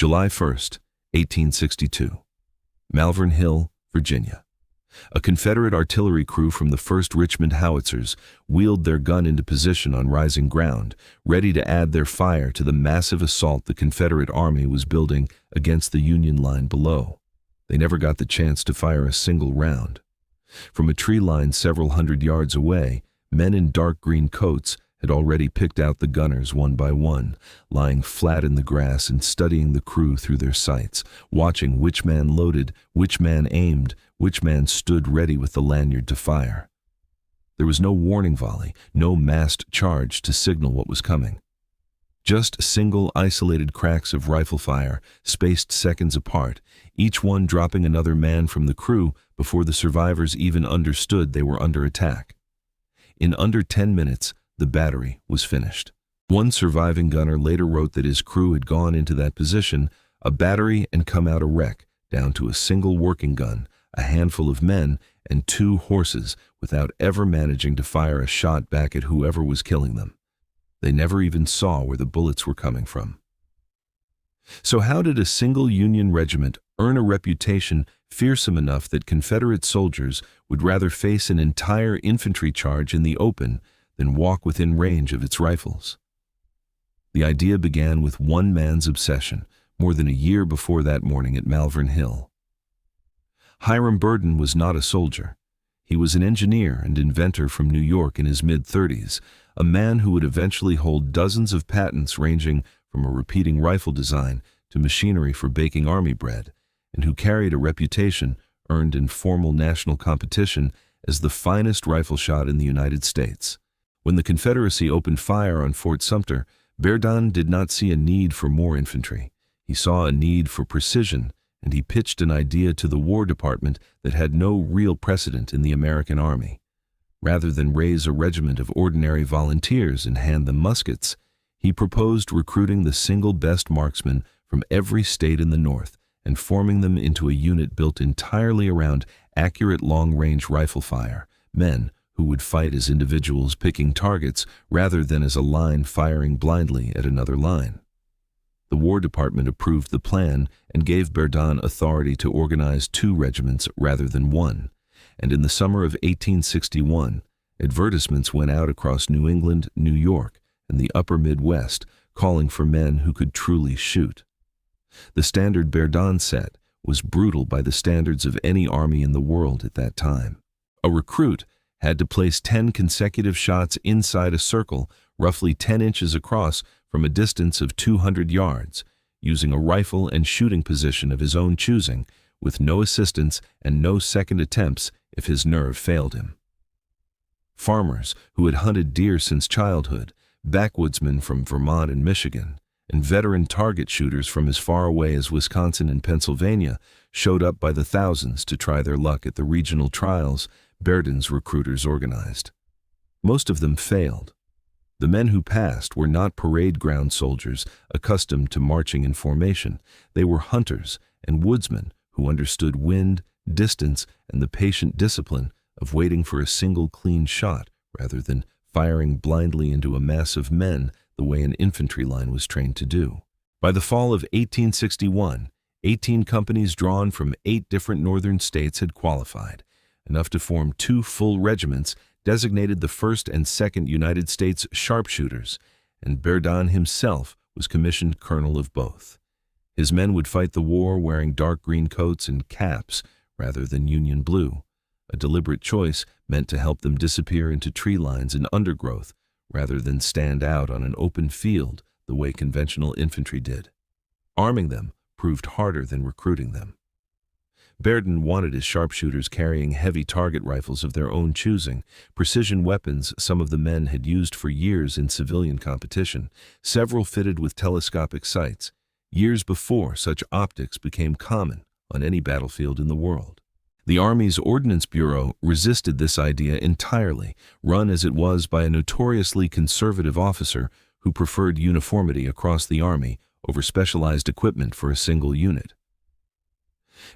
July 1st, 1862. Malvern Hill, Virginia. A Confederate artillery crew from the 1st Richmond Howitzers wheeled their gun into position on rising ground, ready to add their fire to the massive assault the Confederate Army was building against the Union line below. They never got the chance to fire a single round. From a tree line several hundred yards away, men in dark green coats had already picked out the gunners one by one, lying flat in the grass and studying the crew through their sights, watching which man loaded, which man aimed, which man stood ready with the lanyard to fire. There was no warning volley, no massed charge to signal what was coming. Just single isolated cracks of rifle fire, spaced seconds apart, each one dropping another man from the crew before the survivors even understood they were under attack. In under 10 minutes, the battery was finished. One surviving gunner later wrote that his crew had gone into that position, a battery, and come out a wreck, down to a single working gun, a handful of men, and 2 horses, without ever managing to fire a shot back at whoever was killing them. They never even saw where the bullets were coming from. So how did a single Union regiment earn a reputation fearsome enough that Confederate soldiers would rather face an entire infantry charge in the open than walk within range of its rifles? The idea began with one man's obsession, more than a year before that morning at Malvern Hill. Hiram Berdan was not a soldier. He was an engineer and inventor from New York in his mid-30s, a man who would eventually hold dozens of patents ranging from a repeating rifle design to machinery for baking army bread, and who carried a reputation earned in formal national competition as the finest rifle shot in the United States. When the Confederacy opened fire on Fort Sumter, Berdan did not see a need for more infantry. He saw a need for precision, and he pitched an idea to the War Department that had no real precedent in the American Army. Rather than raise a regiment of ordinary volunteers and hand them muskets, he proposed recruiting the single best marksmen from every state in the North and forming them into a unit built entirely around accurate long-range rifle fire, men who would fight as individuals picking targets rather than as a line firing blindly at another line. The War Department approved the plan and gave Berdan authority to organize 2 regiments rather than 1, and in the summer of 1861, advertisements went out across New England, New York, and the upper Midwest, calling for men who could truly shoot. The standard Berdan set was brutal by the standards of any army in the world at that time. A recruit had to place 10 consecutive shots inside a circle roughly 10 inches across from a distance of 200 yards, using a rifle and shooting position of his own choosing, with no assistance and no second attempts if his nerve failed him. Farmers who had hunted deer since childhood, backwoodsmen from Vermont and Michigan, and veteran target shooters from as far away as Wisconsin and Pennsylvania showed up by the thousands to try their luck at the regional trials Berdan's recruiters organized. Most of them failed. The men who passed were not parade ground soldiers accustomed to marching in formation. They were hunters and woodsmen who understood wind, distance, and the patient discipline of waiting for a single clean shot rather than firing blindly into a mass of men the way an infantry line was trained to do. By the fall of 1861, 18 companies drawn from 8 different northern states had qualified, enough to form 2 full regiments designated the 1st and 2nd United States Sharpshooters, and Berdan himself was commissioned colonel of both. His men would fight the war wearing dark green coats and caps rather than Union blue, a deliberate choice meant to help them disappear into tree lines and undergrowth rather than stand out on an open field the way conventional infantry did. Arming them proved harder than recruiting them. Berdan wanted his sharpshooters carrying heavy target rifles of their own choosing, precision weapons some of the men had used for years in civilian competition, several fitted with telescopic sights, years before such optics became common on any battlefield in the world. The Army's Ordnance Bureau resisted this idea entirely, run as it was by a notoriously conservative officer who preferred uniformity across the Army over specialized equipment for a single unit.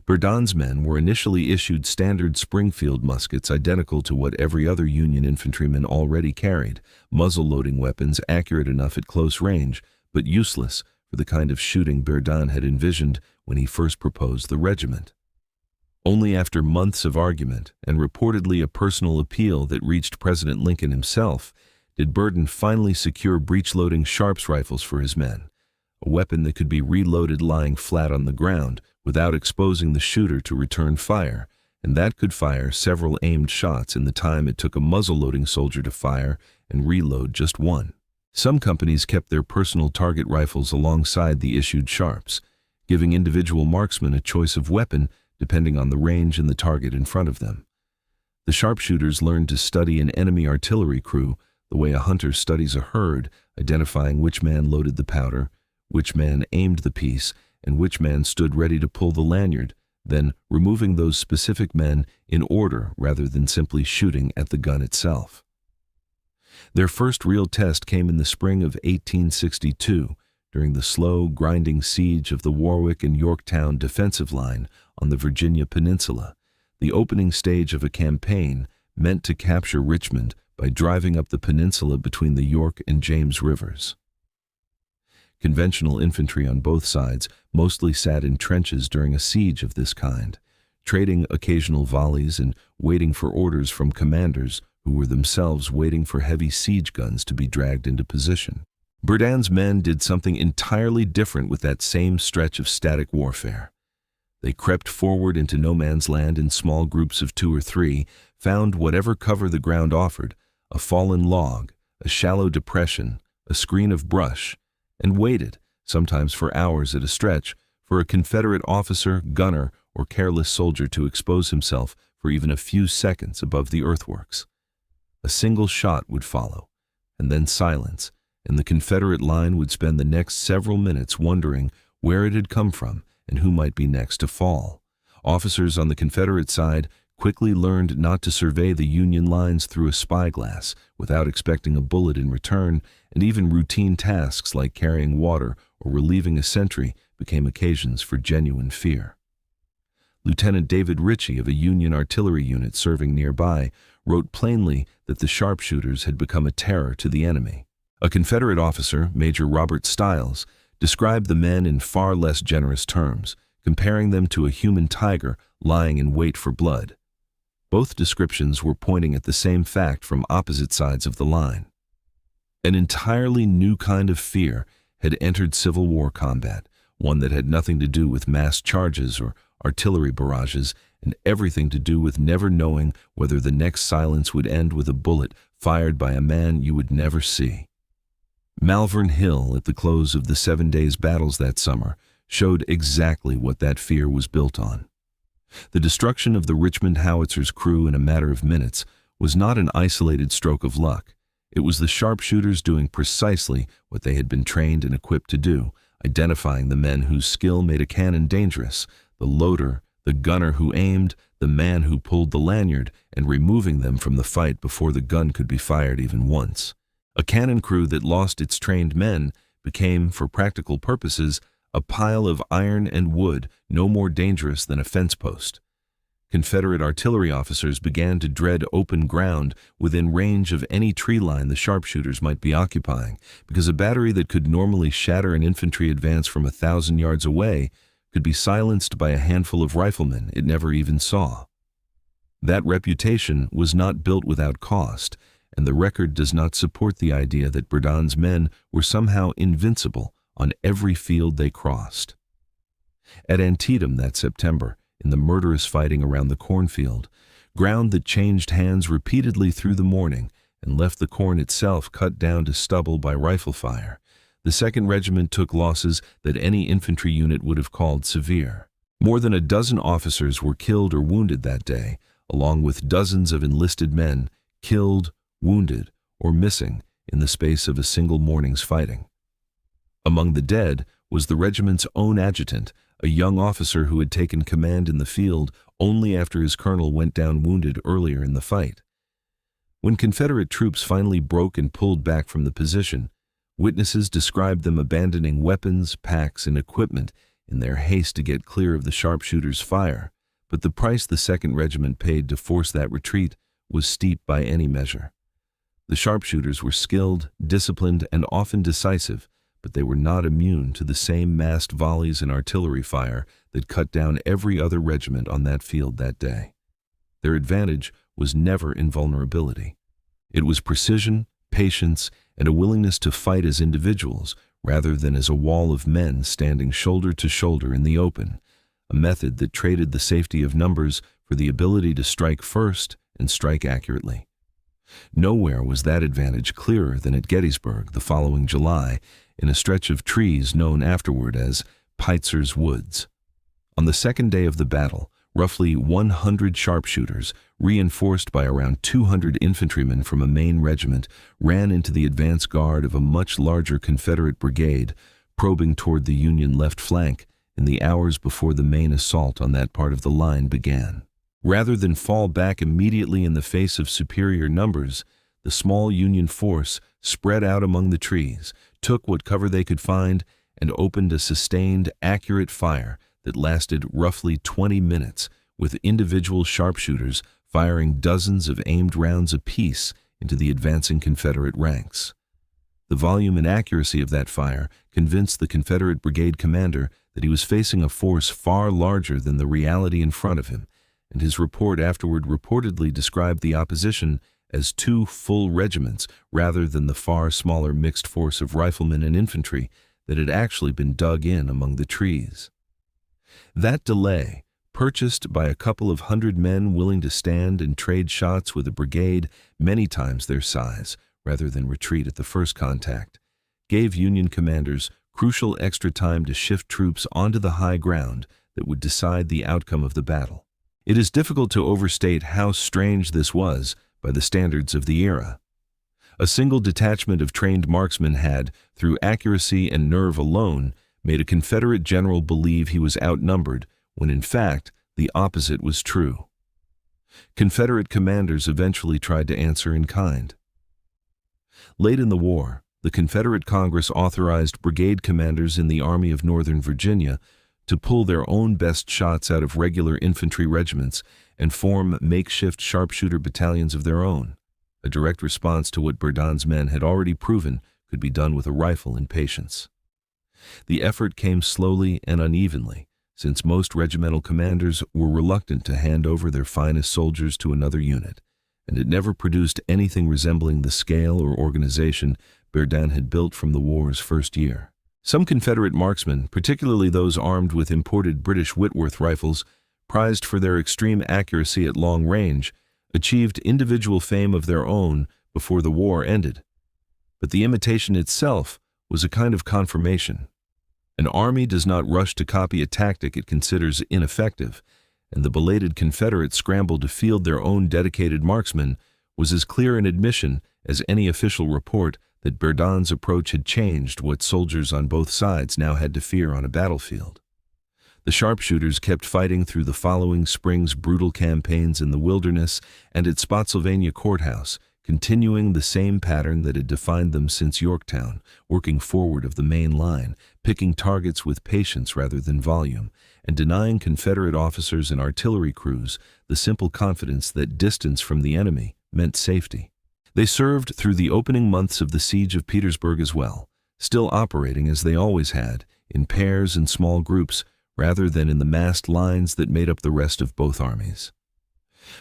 Berdan's men were initially issued standard Springfield muskets identical to what every other Union infantryman already carried, muzzle-loading weapons accurate enough at close range, but useless for the kind of shooting Berdan had envisioned when he first proposed the regiment. Only after months of argument and reportedly a personal appeal that reached President Lincoln himself did Berdan finally secure breech-loading Sharps rifles for his men, a weapon that could be reloaded lying flat on the ground without exposing the shooter to return fire, and that could fire several aimed shots in the time it took a muzzle-loading soldier to fire and reload just one. Some companies kept their personal target rifles alongside the issued Sharps, giving individual marksmen a choice of weapon depending on the range and the target in front of them. The sharpshooters learned to study an enemy artillery crew the way a hunter studies a herd, identifying which man loaded the powder, which man aimed the piece, and which man stood ready to pull the lanyard, then removing those specific men in order rather than simply shooting at the gun itself. Their first real test came in the spring of 1862, during the slow, grinding siege of the Warwick and Yorktown defensive line on the Virginia Peninsula, the opening stage of a campaign meant to capture Richmond by driving up the peninsula between the York and James rivers. Conventional infantry on both sides mostly sat in trenches during a siege of this kind, trading occasional volleys and waiting for orders from commanders who were themselves waiting for heavy siege guns to be dragged into position. Berdan's men did something entirely different with that same stretch of static warfare. They crept forward into no man's land in small groups of 2 or 3, found whatever cover the ground offered, a fallen log, a shallow depression, a screen of brush, and waited, sometimes for hours at a stretch, for a Confederate officer, gunner, or careless soldier to expose himself for even a few seconds above the earthworks. A single shot would follow, and then silence, and the Confederate line would spend the next several minutes wondering where it had come from and who might be next to fall. Officers on the Confederate side quickly learned not to survey the Union lines through a spyglass without expecting a bullet in return, and even routine tasks like carrying water or relieving a sentry became occasions for genuine fear. Lieutenant David Ritchie of a Union artillery unit serving nearby wrote plainly that the sharpshooters had become a terror to the enemy. A Confederate officer, Major Robert Stiles, described the men in far less generous terms, comparing them to a human tiger lying in wait for blood. Both descriptions were pointing at the same fact from opposite sides of the line. An entirely new kind of fear had entered Civil War combat, one that had nothing to do with mass charges or artillery barrages, and everything to do with never knowing whether the next silence would end with a bullet fired by a man you would never see. Malvern Hill, at the close of the 7 days' battles that summer, showed exactly what that fear was built on. The destruction of the Richmond Howitzers' crew in a matter of minutes was not an isolated stroke of luck. It was the sharpshooters doing precisely what they had been trained and equipped to do, identifying the men whose skill made a cannon dangerous, the loader, the gunner who aimed, the man who pulled the lanyard, and removing them from the fight before the gun could be fired even once. A cannon crew that lost its trained men became, for practical purposes, a pile of iron and wood no more dangerous than a fence post. Confederate artillery officers began to dread open ground within range of any tree line the sharpshooters might be occupying, because a battery that could normally shatter an infantry advance from 1,000 yards away could be silenced by a handful of riflemen it never even saw. That reputation was not built without cost, and the record does not support the idea that Berdan's men were somehow invincible on every field they crossed. At Antietam that September, in the murderous fighting around the cornfield, ground that changed hands repeatedly through the morning and left the corn itself cut down to stubble by rifle fire, the 2nd Regiment took losses that any infantry unit would have called severe. More than a dozen officers were killed or wounded that day, along with dozens of enlisted men killed, wounded, or missing in the space of a single morning's fighting. Among the dead was the regiment's own adjutant, a young officer who had taken command in the field only after his colonel went down wounded earlier in the fight. When Confederate troops finally broke and pulled back from the position, witnesses described them abandoning weapons, packs, and equipment in their haste to get clear of the sharpshooters' fire, but the price the 2nd Regiment paid to force that retreat was steep by any measure. The sharpshooters were skilled, disciplined, and often decisive, but they were not immune to the same massed volleys and artillery fire that cut down every other regiment on that field that day. Their advantage was never in vulnerability. It was precision, patience, and a willingness to fight as individuals rather than as a wall of men standing shoulder to shoulder in the open, a method that traded the safety of numbers for the ability to strike first and strike accurately. Nowhere was that advantage clearer than at Gettysburg the following July, in a stretch of trees known afterward as Peitzer's Woods. On the second day of the battle, roughly 100 sharpshooters, reinforced by around 200 infantrymen from a main regiment, ran into the advance guard of a much larger Confederate brigade, probing toward the Union left flank in the hours before the main assault on that part of the line began. Rather than fall back immediately in the face of superior numbers, the small Union force spread out among the trees, took what cover they could find, and opened a sustained, accurate fire that lasted roughly 20 minutes, with individual sharpshooters firing dozens of aimed rounds apiece into the advancing Confederate ranks. The volume and accuracy of that fire convinced the Confederate brigade commander that he was facing a force far larger than the reality in front of him, and his report afterward reportedly described the opposition as 2 full regiments rather than the far smaller mixed force of riflemen and infantry that had actually been dug in among the trees. That delay, purchased by a couple of hundred men willing to stand and trade shots with a brigade many times their size rather than retreat at the first contact, gave Union commanders crucial extra time to shift troops onto the high ground that would decide the outcome of the battle. It is difficult to overstate how strange this was by the standards of the era. A single detachment of trained marksmen had, through accuracy and nerve alone, made a Confederate general believe he was outnumbered when in fact the opposite was true. Confederate commanders eventually tried to answer in kind. Late in the war, the Confederate Congress authorized brigade commanders in the Army of Northern Virginia to pull their own best shots out of regular infantry regiments and form makeshift sharpshooter battalions of their own, a direct response to what Berdan's men had already proven could be done with a rifle and patience. The effort came slowly and unevenly, since most regimental commanders were reluctant to hand over their finest soldiers to another unit, and it never produced anything resembling the scale or organization Berdan had built from the war's first year. Some Confederate marksmen, particularly those armed with imported British Whitworth rifles, prized for their extreme accuracy at long range, achieved individual fame of their own before the war ended. But the imitation itself was a kind of confirmation. An army does not rush to copy a tactic it considers ineffective, and the belated Confederate scramble to field their own dedicated marksmen was as clear an admission as any official report that Berdan's approach had changed what soldiers on both sides now had to fear on a battlefield. The sharpshooters kept fighting through the following spring's brutal campaigns in the wilderness and at Spotsylvania Courthouse, continuing the same pattern that had defined them since Yorktown, working forward of the main line, picking targets with patience rather than volume, and denying Confederate officers and artillery crews the simple confidence that distance from the enemy meant safety. They served through the opening months of the siege of Petersburg as well, still operating as they always had, in pairs and small groups, rather than in the massed lines that made up the rest of both armies.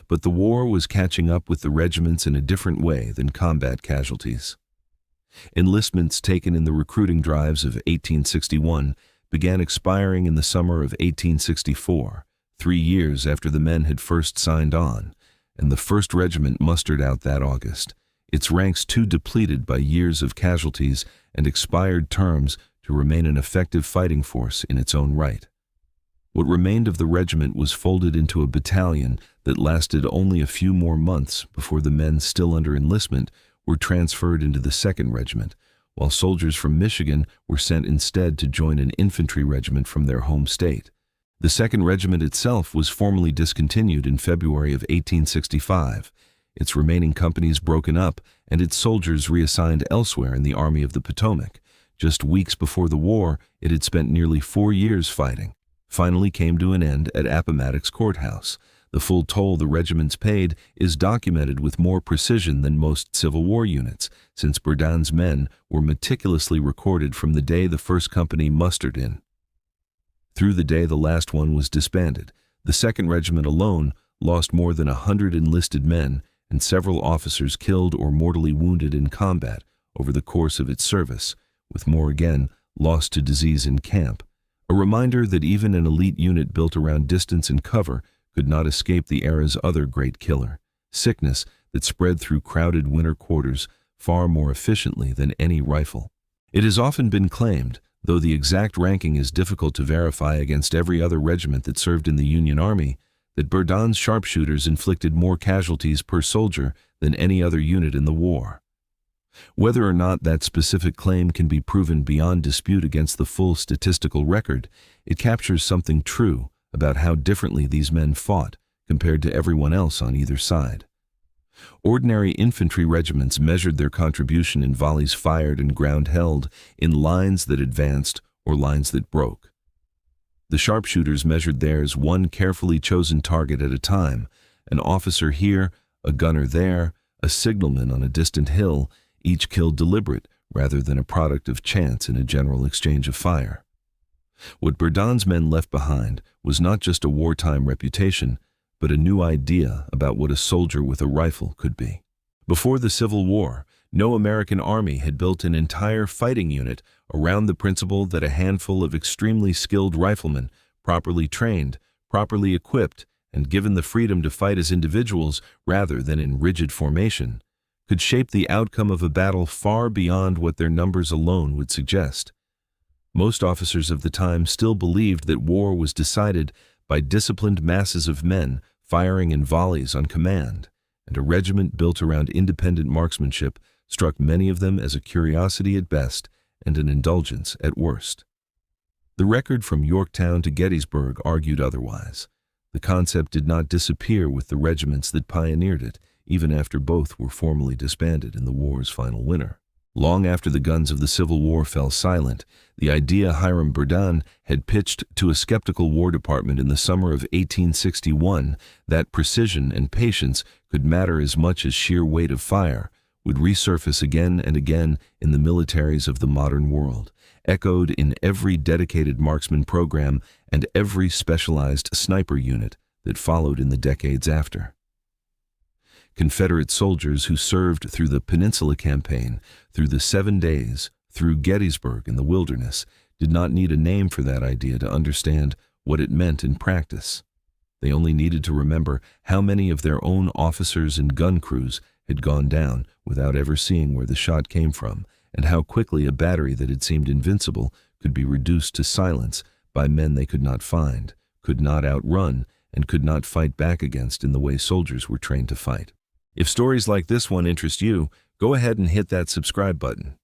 But the war was catching up with the regiments in a different way than combat casualties. Enlistments taken in the recruiting drives of 1861 began expiring in the summer of 1864, 3 years after the men had first signed on, and the 1st Regiment mustered out that August, its ranks too depleted by years of casualties and expired terms to remain an effective fighting force in its own right. What remained of the regiment was folded into a battalion that lasted only a few more months before the men still under enlistment were transferred into the 2nd Regiment, while soldiers from Michigan were sent instead to join an infantry regiment from their home state. The 2nd Regiment itself was formally discontinued in February of 1865, its remaining companies broken up and its soldiers reassigned elsewhere in the Army of the Potomac. Just weeks before the war, it had spent nearly 4 years fighting, finally came to an end at Appomattox Courthouse, The full toll the regiments paid is documented with more precision than most Civil War units, since Berdan's men were meticulously recorded from the day the first company mustered in through the day the last one was disbanded. The 2nd Regiment alone lost more than 100 enlisted men and several officers killed or mortally wounded in combat over the course of its service, with more again lost to disease in camp. A reminder that even an elite unit built around distance and cover could not escape the era's other great killer, sickness that spread through crowded winter quarters far more efficiently than any rifle. It has often been claimed, though the exact ranking is difficult to verify against every other regiment that served in the Union Army, that Berdan's Sharpshooters inflicted more casualties per soldier than any other unit in the war. Whether or not that specific claim can be proven beyond dispute against the full statistical record, it captures something true about how differently these men fought compared to everyone else on either side. Ordinary infantry regiments measured their contribution in volleys fired and ground held, in lines that advanced or lines that broke. The sharpshooters measured theirs one carefully chosen target at a time, an officer here, a gunner there, a signalman on a distant hill, each kill deliberate rather than a product of chance in a general exchange of fire. What Berdan's men left behind was not just a wartime reputation, but a new idea about what a soldier with a rifle could be. Before the Civil War, no American army had built an entire fighting unit around the principle that a handful of extremely skilled riflemen, properly trained, properly equipped, and given the freedom to fight as individuals rather than in rigid formation, could shape the outcome of a battle far beyond what their numbers alone would suggest. Most officers of the time still believed that war was decided by disciplined masses of men firing in volleys on command, and a regiment built around independent marksmanship struck many of them as a curiosity at best and an indulgence at worst. The record from Yorktown to Gettysburg argued otherwise. The concept did not disappear with the regiments that pioneered it, even after both were formally disbanded in the war's final winter. Long after the guns of the Civil War fell silent, the idea Hiram Berdan had pitched to a skeptical War Department in the summer of 1861 that precision and patience could matter as much as sheer weight of fire would resurface again and again in the militaries of the modern world, echoed in every dedicated marksman program and every specialized sniper unit that followed in the decades after. Confederate soldiers who served through the Peninsula Campaign, through the 7 days, through Gettysburg and the Wilderness, did not need a name for that idea to understand what it meant in practice. They only needed to remember how many of their own officers and gun crews had gone down without ever seeing where the shot came from, and how quickly a battery that had seemed invincible could be reduced to silence by men they could not find, could not outrun, and could not fight back against in the way soldiers were trained to fight. If stories like this one interest you, go ahead and hit that subscribe button.